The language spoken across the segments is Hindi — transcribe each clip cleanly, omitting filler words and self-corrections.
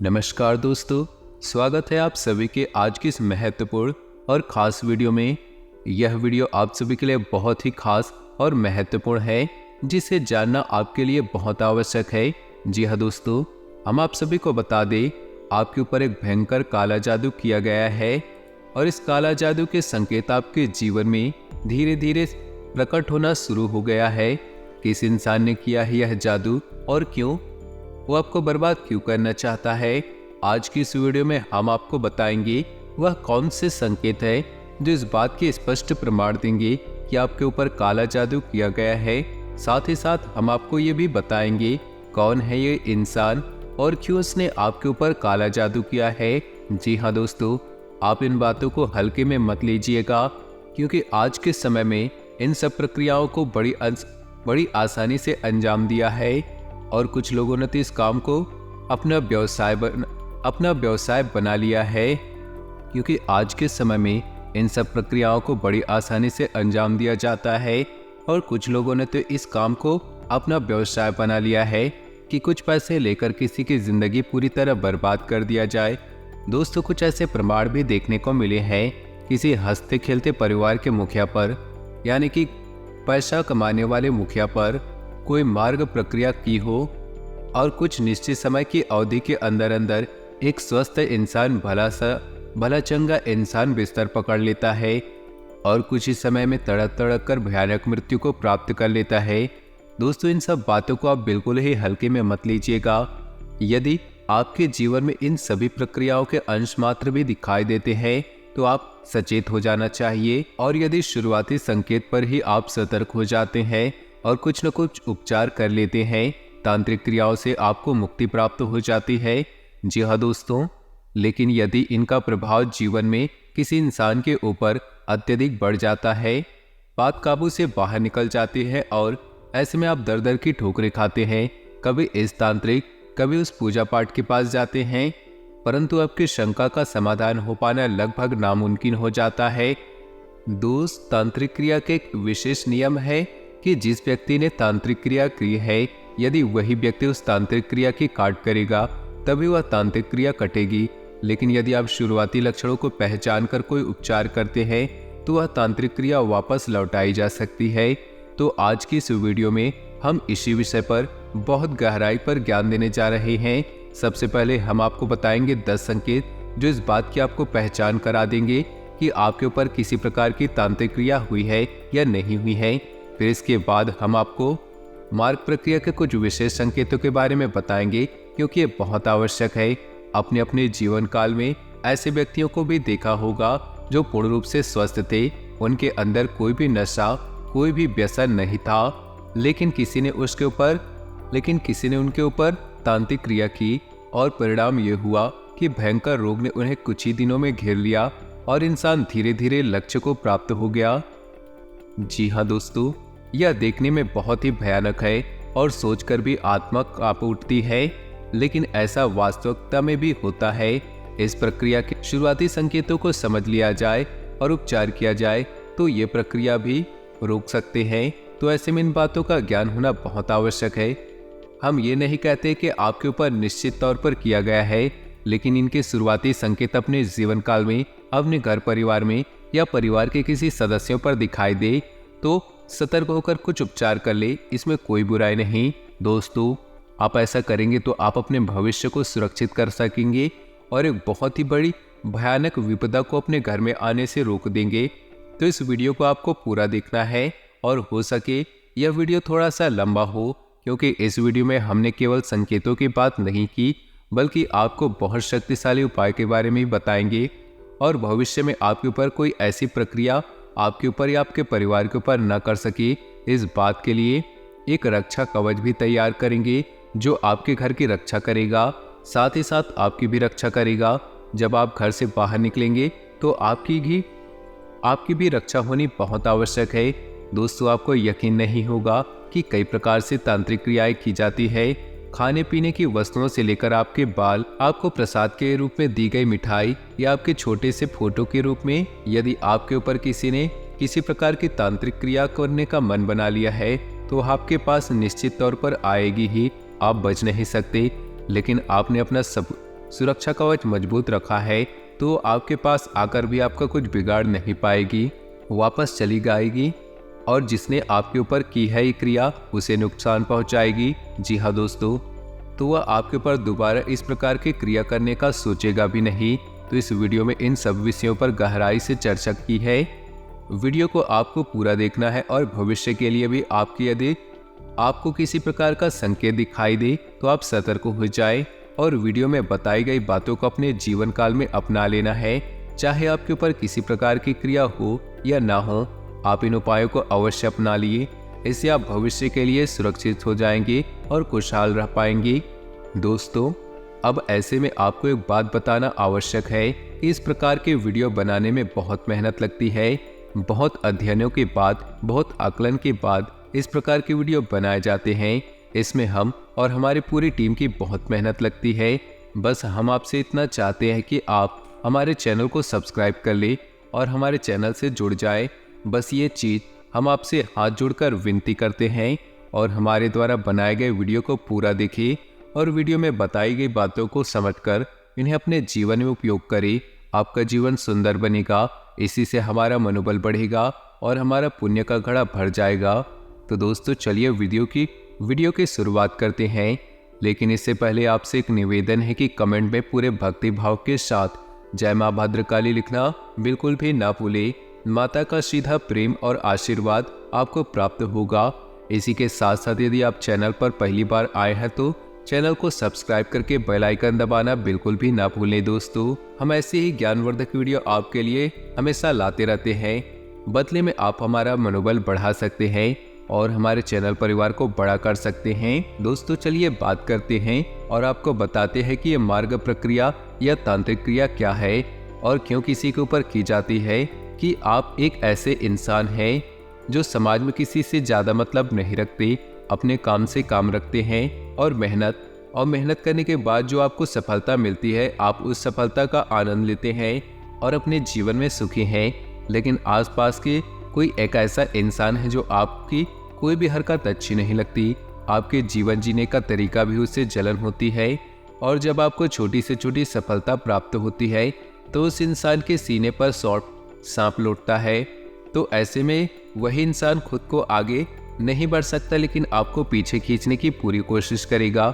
नमस्कार दोस्तों, स्वागत है आप सभी के आज की इस महत्वपूर्ण और ख़ास वीडियो में। यह वीडियो आप सभी के लिए बहुत ही खास और महत्वपूर्ण है, जिसे जानना आपके लिए बहुत आवश्यक है। जी हाँ दोस्तों, हम आप सभी को बता दें, आपके ऊपर एक भयंकर काला जादू किया गया है और इस काला जादू के संकेत आपके जीवन में धीरे धीरे प्रकट होना शुरू हो गया है। किस इंसान ने किया है यह जादू और क्यों, वो आपको बर्बाद क्यों करना चाहता है, आज की इस वीडियो में हम आपको बताएंगे वह कौन से संकेत है जो इस बात के स्पष्ट प्रमाण देंगे कि आपके ऊपर काला जादू किया गया है। साथ ही साथ हम आपको ये भी बताएंगे कौन है ये इंसान और क्यों उसने आपके ऊपर काला जादू किया है। जी हाँ दोस्तों, आप इन बातों को हल्के में मत लीजिएगा, क्योंकि आज के समय में इन सब प्रक्रियाओं को बड़ी आसानी से अंजाम दिया है और कुछ लोगों ने तो इस काम को अपना व्यवसाय बना लिया है, क्योंकि आज के समय में इन सब प्रक्रियाओं को बड़ी आसानी से अंजाम दिया जाता है और कुछ लोगों ने तो इस काम को अपना व्यवसाय बना लिया है कि कुछ पैसे लेकर किसी की जिंदगी पूरी तरह बर्बाद कर दिया जाए। दोस्तों, कुछ ऐसे प्रमाण भी देखने को मिले हैं किसी हंसते खेलते परिवार के मुखिया पर, यानी कि पैसा कमाने वाले मुखिया पर कोई मार्ग प्रक्रिया की हो और कुछ निश्चित समय की अवधि के अंदर अंदर एक स्वस्थ इंसान भला चंगा इंसान बिस्तर पकड़ लेता है और कुछ ही समय में तड़क तड़क कर भयानक मृत्यु को प्राप्त कर लेता है। दोस्तों, इन सब बातों को आप बिल्कुल ही हल्के में मत लीजिएगा। यदि आपके जीवन में इन सभी प्रक्रियाओं के अंश मात्र भी दिखाई देते हैं तो आप सचेत हो जाना चाहिए, और यदि शुरुआती संकेत पर ही आप सतर्क हो जाते हैं और कुछ न कुछ उपचार कर लेते हैं, तांत्रिक क्रियाओं से आपको मुक्ति प्राप्त हो जाती है। जी हाँ दोस्तों, लेकिन यदि इनका प्रभाव जीवन में किसी इंसान के ऊपर अत्यधिक बढ़ जाता है, बात काबू से बाहर निकल जाती है और ऐसे में आप दर दर की ठोकरें खाते हैं, कभी इस तांत्रिक कभी उस पूजा पाठ के पास जाते हैं, परंतु आपकी शंका का समाधान हो पाना लगभग नामुमकिन हो जाता है। दोस्त, तांत्रिक क्रिया के एक विशेष नियम है कि जिस व्यक्ति ने तांत्रिक क्रिया की है, यदि वही व्यक्ति उस तांत्रिक क्रिया की काट करेगा तभी वह तांत्रिक क्रिया कटेगी। लेकिन यदि आप शुरुआती लक्षणों को पहचान कर कोई उपचार करते हैं तो वह तांत्रिक क्रिया वापस लौटाई जा सकती है। तो आज की इस वीडियो में हम इसी विषय पर बहुत गहराई पर ज्ञान देने जा रहे हैं। सबसे पहले हम आपको बताएंगे 10 संकेत जो इस बात की आपको पहचान करा देंगे कि आपके ऊपर किसी प्रकार की तांत्रिक क्रिया हुई है या नहीं हुई है। फिर इसके बाद हम आपको मार्ग प्रक्रिया के कुछ विशेष संकेतों के बारे में बताएंगे, क्योंकि ये बहुत आवश्यक है। अपने अपने जीवन काल में ऐसे व्यक्तियों को भी देखा होगा जो पूर्ण रूप से स्वस्थ थे, उनके अंदर कोई भी नशा कोई भी व्यसन नहीं था, लेकिन किसी ने उनके ऊपर तांत्रिक क्रिया की और परिणाम ये हुआ कि भयंकर रोग ने उन्हें कुछ ही दिनों में घेर लिया और इंसान धीरे धीरे लक्ष्य को प्राप्त हो गया। जी हाँ दोस्तों, यह देखने में बहुत ही भयानक है और सोचकर भी आत्मा कांप उठती है, लेकिन ऐसा वास्तविकता में भी होता है। इस प्रक्रिया के शुरुआती संकेतों को समझ लिया जाए और उपचार किया जाए तो ये प्रक्रिया भी रोक सकते हैं। तो ऐसे में इन बातों का ज्ञान होना बहुत आवश्यक है। हम ये नहीं कहते कि आपके ऊपर निश्चित तौर पर किया गया है, लेकिन इनके शुरुआती संकेत अपने जीवन काल में, अपने घर परिवार में या परिवार के किसी सदस्यों पर दिखाई दे तो सतर्क होकर कुछ उपचार कर ले, इसमें कोई बुराई नहीं। दोस्तों, आप ऐसा करेंगे तो आप अपने भविष्य को सुरक्षित कर सकेंगे और एक बहुत ही बड़ी भयानक विपदा को अपने घर में आने से रोक देंगे। तो इस वीडियो को आपको पूरा देखना है और हो सके यह वीडियो थोड़ा सा लंबा हो, क्योंकि इस वीडियो में हमने केवल संकेतों की बात नहीं की, बल्कि आपको बहुत शक्तिशाली उपाय के बारे में भी बताएंगे और भविष्य में आपके ऊपर कोई ऐसी प्रक्रिया आपके ऊपर या आपके परिवार के ऊपर न कर सके, इस बात के लिए एक रक्षा कवच भी तैयार करेंगे जो आपके घर की रक्षा करेगा, साथ ही साथ आपकी भी रक्षा करेगा। जब आप घर से बाहर निकलेंगे तो आपकी भी रक्षा होनी बहुत आवश्यक है। दोस्तों, आपको यकीन नहीं होगा कि कई प्रकार से तांत्रिक क्रियाएं की जाती है। खाने पीने की वस्तुओं से लेकर आपके बाल, आपको प्रसाद के रूप में दी गई मिठाई या आपके छोटे से फोटो के रूप में। यदि आपके ऊपर किसी ने किसी प्रकार की तांत्रिक क्रिया करने का मन बना लिया है तो आपके पास निश्चित तौर पर आएगी ही, आप बच नहीं सकते। लेकिन आपने सुरक्षा कवच मजबूत रखा है तो आपके पास आकर भी आपका कुछ बिगाड़ नहीं पाएगी, वापस चली जाएगी और जिसने आपके ऊपर की है ये क्रिया उसे नुकसान पहुंचाएगी। जी हाँ दोस्तों, तो वह आपके ऊपर दोबारा इस प्रकार की क्रिया करने का सोचेगा भी नहीं। तो इस वीडियो में इन सब विषयों पर गहराई से चर्चा की है। वीडियो को आपको पूरा देखना है और भविष्य के लिए भी यदि आपको किसी प्रकार का संकेत दिखाई दे तो आप सतर्क हो जाए और वीडियो में बताई गई बातों को अपने जीवन काल में अपना लेना है। चाहे आपके ऊपर किसी प्रकार की क्रिया हो या ना हो, आप इन उपायों को अवश्य अपना लिए। इससे आप भविष्य के लिए सुरक्षित हो जाएंगे और खुशहाल रह पाएंगे। दोस्तों, अब ऐसे में आपको एक बात बताना आवश्यक है कि इस प्रकार के वीडियो बनाने में बहुत मेहनत लगती है। बहुत अध्ययनों के बाद, बहुत आकलन के बाद इस प्रकार के वीडियो बनाए जाते हैं। इसमें हम और हमारी पूरी टीम की बहुत मेहनत लगती है। बस हम आपसे इतना चाहते हैं कि आप हमारे चैनल को सब्सक्राइब कर ले और हमारे चैनल से जुड़ जाए। बस ये चीज़ हम आपसे हाथ जोड़कर विनती करते हैं और हमारे द्वारा बनाए गए वीडियो को पूरा देखें और वीडियो में बताई गई बातों को समझकर इन्हें अपने जीवन में उपयोग करें। आपका जीवन सुंदर बनेगा, इसी से हमारा मनोबल बढ़ेगा और हमारा पुण्य का घड़ा भर जाएगा। तो दोस्तों, चलिए वीडियो की शुरुआत करते हैं। लेकिन इससे पहले आपसे एक निवेदन है कि कमेंट में पूरे भक्ति भाव के साथ जय माँ भद्रकाली लिखना बिल्कुल भी ना भूले। माता का सीधा प्रेम और आशीर्वाद आपको प्राप्त होगा। इसी के साथ साथ यदि आप चैनल पर पहली बार आए हैं तो चैनल को सब्सक्राइब करके बेल आइकन दबाना बिल्कुल भी ना भूलें। दोस्तों, हम ऐसे ही ज्ञानवर्धक वीडियो आपके लिए हमेशा लाते रहते हैं। बदले में आप हमारा मनोबल बढ़ा सकते हैं और हमारे चैनल परिवार को बड़ा कर सकते हैं। दोस्तों, चलिए बात करते हैं और आपको बताते हैं कि ये मार्ग प्रक्रिया या तांत्रिक क्रिया क्या है और क्यों किसी के ऊपर की जाती है। कि आप एक ऐसे इंसान हैं जो समाज में किसी से ज़्यादा मतलब नहीं रखते, अपने काम से काम रखते हैं और मेहनत करने के बाद जो आपको सफलता मिलती है, आप उस सफलता का आनंद लेते हैं और अपने जीवन में सुखी हैं। लेकिन आसपास के कोई एक ऐसा इंसान है जो आपकी कोई भी हरकत अच्छी नहीं लगती, आपके जीवन जीने का तरीका भी उससे जलन होती है और जब आपको छोटी से छोटी सफलता प्राप्त होती है तो उस इंसान के सीने पर सांप लौटता है। तो ऐसे में वही इंसान खुद को आगे नहीं बढ़ सकता, लेकिन आपको पीछे खींचने की पूरी कोशिश करेगा।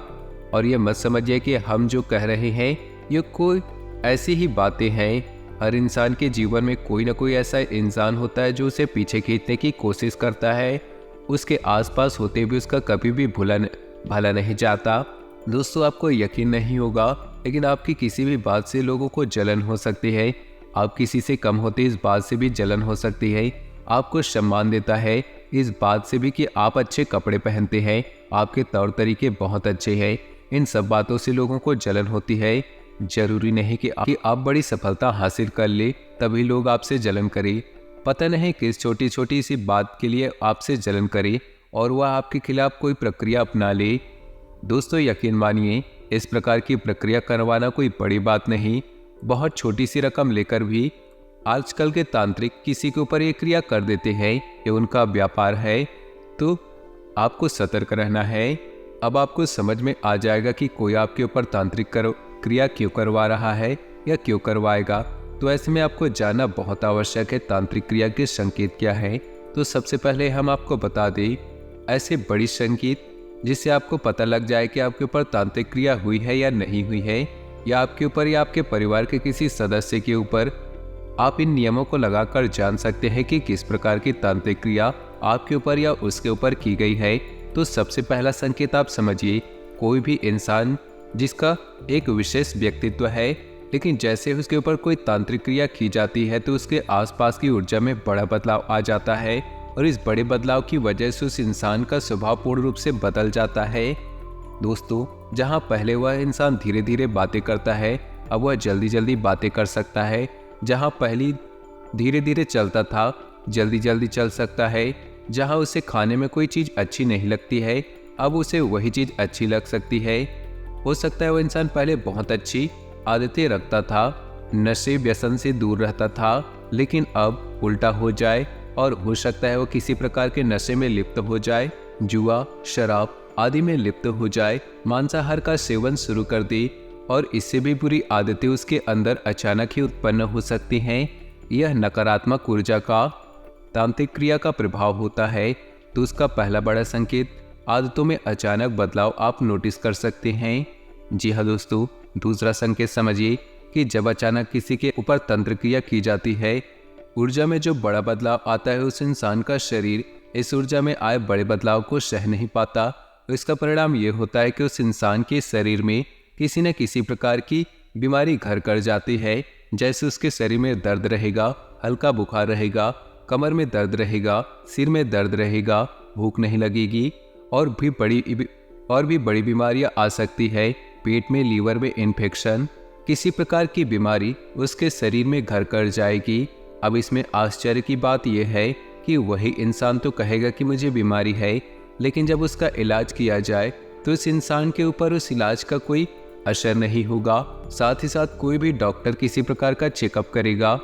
और ये मत समझिए कि हम जो कह रहे हैं ये कोई ऐसी ही बातें हैं। हर इंसान के जीवन में कोई ना कोई ऐसा इंसान होता है जो उसे पीछे खींचने की कोशिश करता है। उसके आसपास होते भी उसका कभी भी भला नहीं चाहता। दोस्तों, आपको यकीन नहीं होगा, लेकिन आपकी किसी भी बात से लोगों को जलन हो सकती है। आप किसी से कम होते इस बात से भी जलन हो सकती है। आपको सम्मान देता है इस बात से भी कि आप अच्छे कपड़े पहनते हैं, आपके तौर तरीके बहुत अच्छे हैं। इन सब बातों से लोगों को जलन होती है। जरूरी नहीं कि आप बड़ी सफलता हासिल कर ले तभी लोग आपसे जलन करें। पता नहीं किस छोटी छोटी सी बात के लिए आपसे जलन करे और वह आपके खिलाफ कोई प्रक्रिया अपना ले। दोस्तों, यकीन मानिए, इस प्रकार की प्रक्रिया करवाना कोई बड़ी बात नहीं। बहुत छोटी सी रकम लेकर भी आजकल के तांत्रिक किसी के ऊपर ये क्रिया कर देते हैं। ये उनका व्यापार है, तो आपको सतर्क रहना है। अब आपको समझ में आ जाएगा कि कोई आपके ऊपर तांत्रिक क्रिया क्यों करवा रहा है या क्यों करवाएगा। तो ऐसे में आपको जानना बहुत आवश्यक है तांत्रिक क्रिया के संकेत क्या है। तो सबसे पहले हम आपको बता दें ऐसे बड़ी संकेत जिससे आपको पता लग जाए कि आपके ऊपर तांत्रिक क्रिया हुई है या नहीं हुई है, या आपके ऊपर या आपके परिवार के किसी सदस्य के ऊपर। आप इन नियमों को लगाकर जान सकते हैं कि किस प्रकार की तांत्रिक क्रिया आपके ऊपर या उसके ऊपर की गई है। तो सबसे पहला संकेत आप समझिए, कोई भी इंसान जिसका एक विशेष व्यक्तित्व है, लेकिन जैसे उसके ऊपर कोई तांत्रिक क्रिया की जाती है तो उसके आसपास की ऊर्जा में बड़ा बदलाव आ जाता है और इस बड़े बदलाव की वजह से उस इंसान का स्वभाव पूर्ण रूप से बदल जाता है। दोस्तों, जहां पहले वह इंसान धीरे धीरे बातें करता है, अब वह जल्दी जल्दी बातें कर सकता है। जहां पहले धीरे धीरे चलता था, जल्दी जल्दी चल सकता है। जहां उसे खाने में कोई चीज़ अच्छी नहीं लगती है, अब उसे वही चीज़ अच्छी लग सकती है। हो सकता है वह इंसान पहले बहुत अच्छी आदतें रखता था, नशे व्यसन से दूर रहता था, लेकिन अब उल्टा हो जाए और हो सकता है वो किसी प्रकार के नशे में लिप्त हो जाए, जुआ, शराब आदि में लिप्त हो जाए, मांसाहार का सेवन शुरू कर दे और इससे भी बुरी आदतें उसके अंदर अचानक ही उत्पन्न हो सकती हैं। यह नकारात्मक ऊर्जा का तांत्रिक क्रिया का प्रभाव होता है। तो उसका पहला बड़ा संकेत आदतों में अचानक बदलाव आप नोटिस कर सकते हैं। जी हाँ दोस्तों, दूसरा संकेत समझिए कि जब अचानक किसी के ऊपर तंत्र क्रिया की जाती है, ऊर्जा में जो बड़ा बदलाव आता है, उस इंसान का शरीर इस ऊर्जा में आए बड़े बदलाव को सह नहीं पाता। तो इसका परिणाम ये होता है कि उस इंसान के शरीर में किसी न किसी प्रकार की बीमारी घर कर जाती है। जैसे उसके शरीर में दर्द रहेगा, हल्का बुखार रहेगा, कमर में दर्द रहेगा, सिर में दर्द रहेगा, भूख नहीं लगेगी और भी बड़ी बीमारियां आ सकती है। पेट में, लीवर में इन्फेक्शन, किसी प्रकार की बीमारी उसके शरीर में घर कर जाएगी। अब इसमें आश्चर्य की बात यह है कि वही इंसान तो कहेगा कि मुझे बीमारी है, लेकिन जब उसका इलाज किया जाए तो इस इंसान के ऊपर उस इलाज का कोई असर नहीं होगा। साथ ही साथ कोई भी डॉक्टर किसी प्रकार का चेकअप करेगा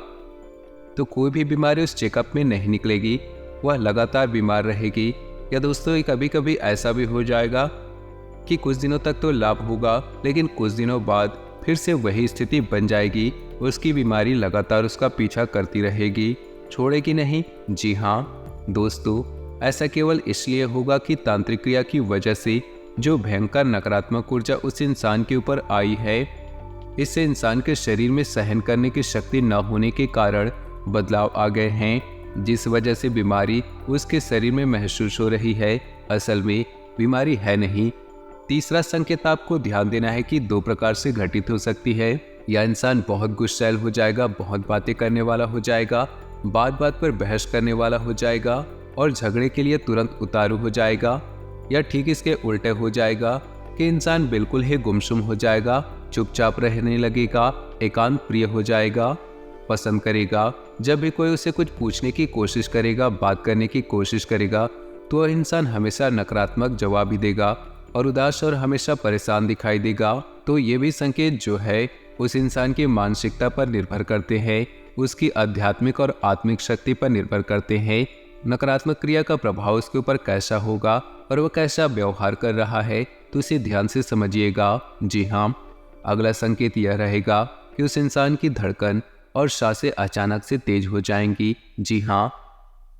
तो कोई भी बीमारी उस चेकअप में नहीं निकलेगी, वह लगातार बीमार रहेगी। या दोस्तों, कभी कभी ऐसा भी हो जाएगा कि कुछ दिनों तक तो लाभ होगा, लेकिन कुछ दिनों बाद फिर से वही स्थिति बन जाएगी। उसकी बीमारी लगातार उसका पीछा करती रहेगी, छोड़ेगी नहीं। जी हाँ दोस्तों, ऐसा केवल इसलिए होगा कि तांत्रिक क्रिया की वजह से जो भयंकर नकारात्मक ऊर्जा उस इंसान के ऊपर आई है, इससे इंसान के शरीर में सहन करने की शक्ति न होने के कारण बदलाव आ गए हैं, जिस वजह से बीमारी उसके शरीर में महसूस हो रही है। असल में बीमारी है नहीं। तीसरा संकेत आपको ध्यान देना है कि दो प्रकार से घटित हो सकती है। या इंसान बहुत गुस्सैल हो जाएगा, बहुत बातें करने वाला हो जाएगा, बात बात पर बहस करने वाला हो जाएगा और झगड़े के लिए तुरंत उतारू हो जाएगा। या ठीक इसके उल्टे हो जाएगा कि इंसान बिल्कुल ही गुमसुम हो जाएगा, चुपचाप रहने लगेगा, एकांत प्रिय हो जाएगा, पसंद करेगा। जब भी कोई उसे कुछ पूछने की कोशिश करेगा, बात करने की कोशिश करेगा, तो वह इंसान हमेशा नकारात्मक जवाब ही देगा और उदास और हमेशा परेशान दिखाई देगा। तो ये भी संकेत जो है उस इंसान की मानसिकता पर निर्भर करते हैं, उसकी आध्यात्मिक और आत्मिक शक्ति पर निर्भर करते हैं। नकारात्मक क्रिया का प्रभाव उसके ऊपर कैसा होगा और वह कैसा व्यवहार कर रहा है, तो इसे ध्यान से समझिएगा। जी हाँ, अगला संकेत यह रहेगा कि उस इंसान की धड़कन और सांसें अचानक से तेज हो जाएंगी। जी हाँ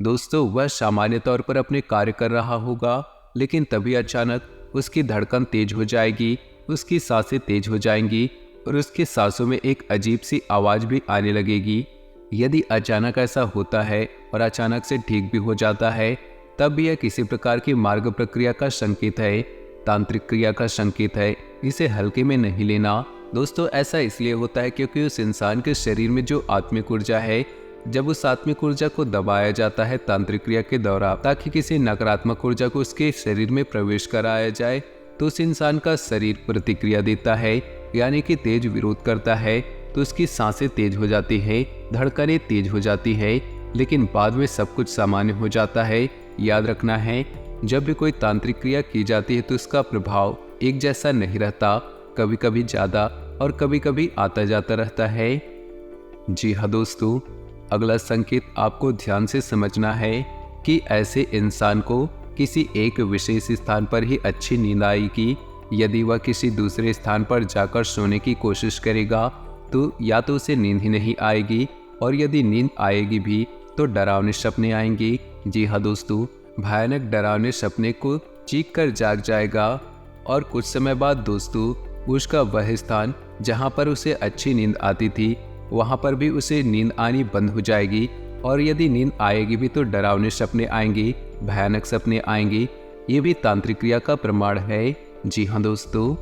दोस्तों, वह सामान्य तौर पर अपने कार्य कर रहा होगा, लेकिन तभी अचानक उसकी धड़कन तेज हो जाएगी, उसकी सांसें तेज हो जाएंगी और उसकी सांसों में एक अजीब सी आवाज़ भी आने लगेगी। यदि अचानक ऐसा होता है और अचानक से ठीक भी हो जाता है, तब भी यह किसी प्रकार की मार्ग प्रक्रिया का संकेत है, तांत्रिक क्रिया का संकेत है। इसे हल्के में नहीं लेना। दोस्तों, ऐसा इसलिए होता है क्योंकि उस इंसान के शरीर में जो आत्मिक ऊर्जा है, जब उस आत्मिक ऊर्जा को दबाया जाता है तांत्रिक क्रिया के दौरान, ताकि किसी नकारात्मक ऊर्जा को उसके शरीर में प्रवेश कराया जाए, तो उस इंसान का शरीर प्रतिक्रिया देता है, यानी कि तेज विरोध करता है। तो उसकी सांसें तेज हो जाती है, धड़कनें तेज हो जाती है, लेकिन बाद में सब कुछ सामान्य हो जाता है। याद रखना है, जब भी कोई तांत्रिक क्रिया की जाती है तो उसका प्रभाव एक जैसा नहीं रहता, कभी कभी ज़्यादा और कभी कभी आता जाता रहता है। जी हाँ दोस्तों, अगला संकेत आपको ध्यान से समझना है कि ऐसे इंसान को किसी एक विशेष स्थान पर ही अच्छी नींद आएगी। यदि वह किसी दूसरे स्थान पर जाकर सोने की कोशिश करेगा तो या तो उसे नींद ही नहीं आएगी, और यदि नींद आएगी भी तो डरावने सपने आएंगे। जी हाँ दोस्तों, भयानक डरावने सपने को चीख कर जाग जाएगा और कुछ समय बाद दोस्तों उसका वह स्थान जहाँ पर उसे अच्छी नींद आती थी, वहाँ पर भी उसे नींद आनी बंद हो जाएगी। और यदि नींद आएगी भी तो डरावने सपने आएंगे, भयानक सपने आएंगे। ये भी तांत्रिक क्रिया का प्रमाण है। जी हाँ दोस्तों,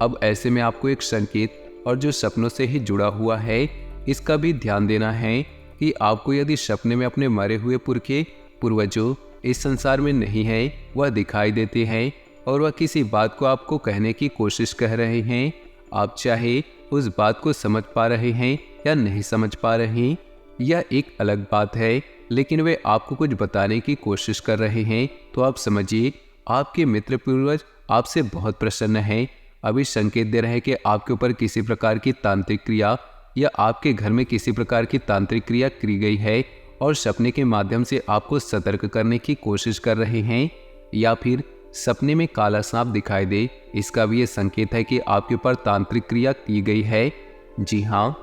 अब ऐसे में आपको एक संकेत और जो सपनों से ही जुड़ा हुआ है, इसका भी ध्यान देना है कि आपको यदि सपने में अपने मरे हुए पुरखे पूर्वजों इस संसार में नहीं है, वह दिखाई देते हैं और वह किसी बात को आपको कहने की कोशिश कर रहे हैं, आप चाहे उस बात को समझ पा रहे हैं या नहीं समझ पा रहे, यह एक अलग बात है, लेकिन वे आपको कुछ बताने की कोशिश कर रहे हैं, तो आप समझिए आपके मित्र पूर्वज आपसे बहुत प्रसन्न हैं। अभी संकेत दे रहे हैं कि आपके ऊपर किसी प्रकार की तांत्रिक क्रिया या आपके घर में किसी प्रकार की तांत्रिक क्रिया की गई है और सपने के माध्यम से आपको सतर्क करने की कोशिश कर रहे हैं, या फिर सपने में काला सांप दिखाई दे, इसका भी ये संकेत है कि आपके ऊपर तांत्रिक क्रिया की गई है। जी हाँ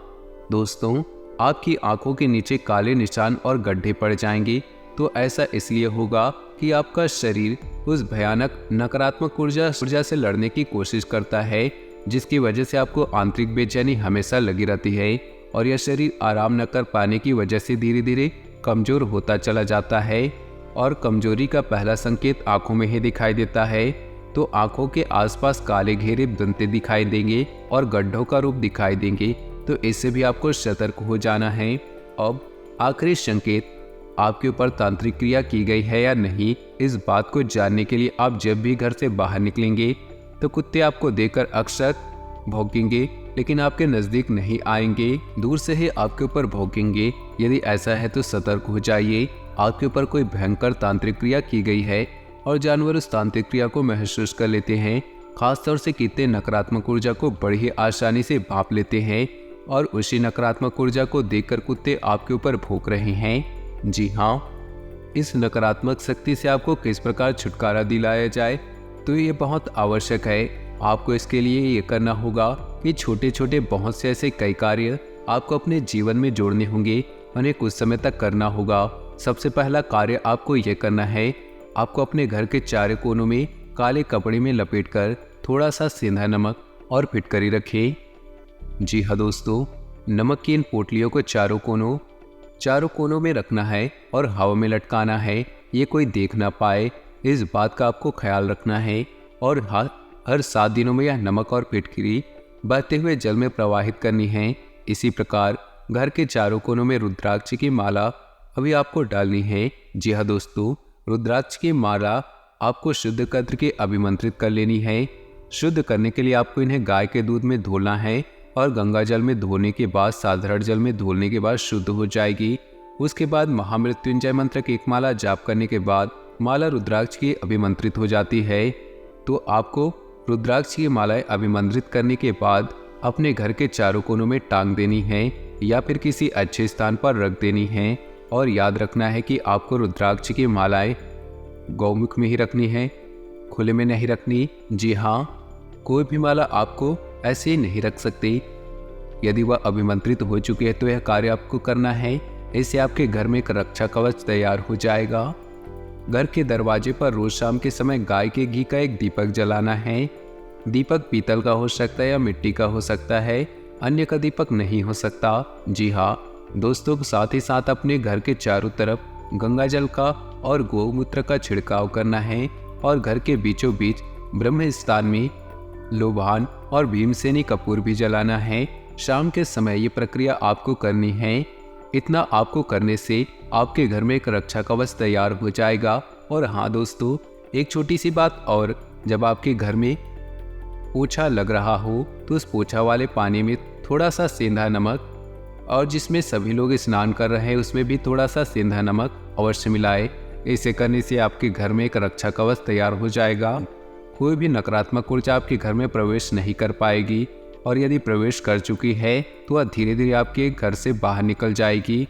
दोस्तों, आपकी आंखों के नीचे काले निशान और गड्ढे पड़ जाएंगे, तो ऐसा इसलिए होगा कि आपका शरीर उस भयानक नकारात्मक ऊर्जा से लड़ने की कोशिश करता है, जिसकी वजह से आपको आंतरिक बेचैनी हमेशा लगी रहती है और यह शरीर आराम न कर पाने की वजह से धीरे धीरे कमजोर होता चला जाता है। और कमजोरी का पहला संकेत आंखों में ही दिखाई देता है, तो आंखों के आसपास काले घेरे दंते दिखाई देंगे और गड्ढों का रूप दिखाई देंगे, तो इससे भी आपको सतर्क हो जाना है। अब आखिरी संकेत, आपके ऊपर तांत्रिक क्रिया की गई है या नहीं, इस बात को जानने के लिए आप जब भी घर से बाहर निकलेंगे तो कुत्ते आपको देखकर अक्सर भौंकेंगे, लेकिन आपके नज़दीक नहीं आएंगे, दूर से ही आपके ऊपर भौंकेंगे। यदि ऐसा है तो सतर्क हो जाइए, आपके ऊपर कोई भयंकर तांत्रिक क्रिया की गई है और जानवर उस तांत्रिक क्रिया को महसूस कर लेते हैं। खासतौर से कितने नकारात्मक ऊर्जा को बड़ी ही आसानी से भांप लेते हैं और उसी नकारात्मक ऊर्जा को देखकर कुत्ते आपके ऊपर भौंक रहे हैं। जी हाँ, इस नकारात्मक शक्ति से आपको किस प्रकार छुटकारा दिलाया जाए, तो ये बहुत आवश्यक है। आपको इसके लिए ये करना होगा कि छोटे छोटे बहुत से ऐसे कई कार्य आपको अपने जीवन में जोड़ने होंगे, उन्हें कुछ समय तक करना होगा। सबसे पहला कार्य आपको ये करना है, आपको अपने घर के चारों कोनों में काले कपड़े में लपेटकर थोड़ा सा सेंधा नमक और फिटकरी रखें। जी हाँ दोस्तों, नमक की इन पोटलियों को चारों कोनों में रखना है और हवा में लटकाना है, ये कोई देख ना पाए, इस बात का आपको ख्याल रखना है। और हर 7 दिनों में यह नमक और फिटकरी बहते हुए जल में प्रवाहित करनी है। इसी प्रकार घर के चारों कोनों में रुद्राक्ष की माला अभी आपको डालनी है। जी हाँ दोस्तों, रुद्राक्ष की माला आपको शुद्ध करके अभिमंत्रित कर लेनी है। शुद्ध करने के लिए आपको इन्हें गाय के दूध में धोना है और गंगा जल में धोने के बाद, साधारण जल में धोने के बाद शुद्ध हो जाएगी। उसके बाद महामृत्युंजय मंत्र की एक माला जाप करने के बाद माला रुद्राक्ष की अभिमंत्रित हो जाती है। तो आपको रुद्राक्ष की मालाएं अभिमंत्रित करने के बाद अपने घर के चारों कोनों में टांग देनी है या फिर किसी अच्छे स्थान पर रख देनी है। और याद रखना है कि आपको रुद्राक्ष की मालाएं गौमुख में ही रखनी है, खुले में नहीं रखनी। जी हाँ, कोई भी माला आपको ऐसे ही नहीं रख सकते। यदि वह अभिमंत्रित हो चुकी है तो यह कार्य आपको करना है, इससे आपके घर में एक रक्षा कवच तैयार हो जाएगा। घर के दरवाजे पर रोज शाम के समय गाय के घी का एक दीपक जलाना है। दीपक पीतल का हो सकता है या मिट्टी का हो सकता है, अन्य का दीपक नहीं हो सकता। जी हाँ दोस्तों, साथ ही साथ अपने घर के चारों तरफ गंगा जल का और गौमूत्र का छिड़काव करना है और घर के बीचों बीच ब्रह्म स्थान में लोबान और भीमसेनी कपूर भी जलाना है। शाम के समय ये प्रक्रिया आपको करनी है। इतना आपको करने से आपके घर में एक रक्षा कवच तैयार हो जाएगा। और हाँ दोस्तों, एक छोटी सी बात और, जब आपके घर में पोछा लग रहा हो तो उस पोछा वाले पानी में थोड़ा सा सेंधा नमक, और जिसमें सभी लोग स्नान कर रहे हैं उसमें भी थोड़ा सा सेंधा नमक अवश्य मिलाए। इसे करने से आपके घर में एक रक्षा कवच तैयार हो जाएगा। कोई भी नकारात्मक ऊर्जा आपके घर में प्रवेश नहीं कर पाएगी, और यदि प्रवेश कर चुकी है तो वह धीरे धीरे आपके घर से बाहर निकल जाएगी।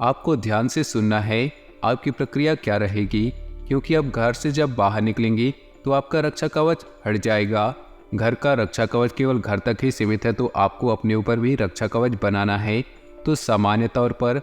आपको ध्यान से सुनना है आपकी प्रक्रिया क्या रहेगी, क्योंकि अब घर से जब बाहर निकलेंगी तो आपका रक्षा कवच हट जाएगा। घर का रक्षा कवच केवल घर तक ही सीमित है, तो आपको अपने ऊपर भी रक्षा कवच बनाना है। तो सामान्य तौर पर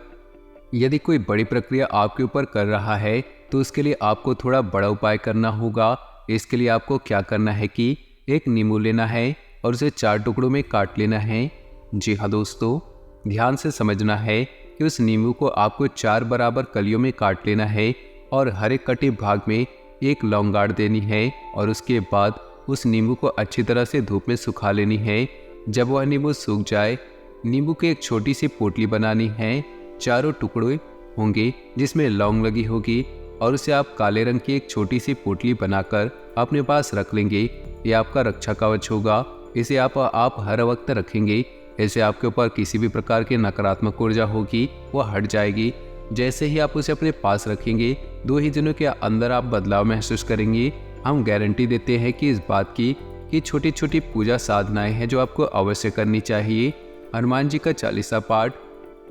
यदि कोई बड़ी प्रक्रिया आपके ऊपर कर रहा है तो उसके लिए आपको थोड़ा बड़ा उपाय करना होगा। इसके लिए आपको क्या करना है कि एक नींबू लेना है और उसे 4 टुकड़ों में काट लेना है। जी हाँ दोस्तों, ध्यान से समझना है कि उस नींबू को आपको 4 बराबर कलियों में काट लेना है और हर एक कटे भाग में एक लौंग गाड़ देनी है। और उसके बाद उस नींबू को अच्छी तरह से धूप में सुखा लेनी है। जब वह नींबू सूख जाए, नींबू की एक छोटी सी पोटली बनानी है। 4 टुकड़े होंगे जिसमें लौंग लगी होगी, और उसे आप काले रंग की एक छोटी सी पोटली बनाकर अपने पास रख लेंगे। ये आपका रक्षा कवच होगा। इसे आप हर वक्त रखेंगे। ऐसे आपके ऊपर किसी भी प्रकार की नकारात्मक ऊर्जा होगी वह हट जाएगी। जैसे ही आप उसे अपने पास रखेंगे, 2 ही दिनों के अंदर आप बदलाव महसूस करेंगे। हम गारंटी देते हैं कि इस बात की कि छोटी छोटी पूजा साधनाएं हैं जो आपको अवश्य करनी चाहिए। हनुमान जी का 40 पाठ,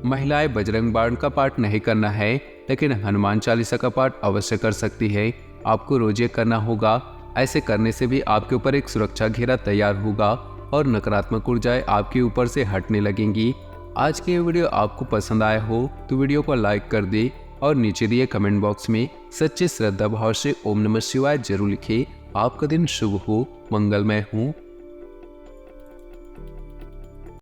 महिलाएं बजरंग बाण का पाठ नहीं करना है, लेकिन हनुमान 40 का पाठ अवश्य कर सकती है। आपको रोज ये करना होगा। ऐसे करने से भी आपके ऊपर एक सुरक्षा घेरा तैयार होगा और नकारात्मक ऊर्जाएं आपके ऊपर से हटने लगेंगी। आज की ये वीडियो आपको पसंद आया हो तो वीडियो को लाइक कर दे और नीचे दिए कमेंट बॉक्स में सच्चे श्रद्धा भाव से ओम नमः शिवाय जरूर लिखे। आपका दिन शुभ हो, मंगलमय हो।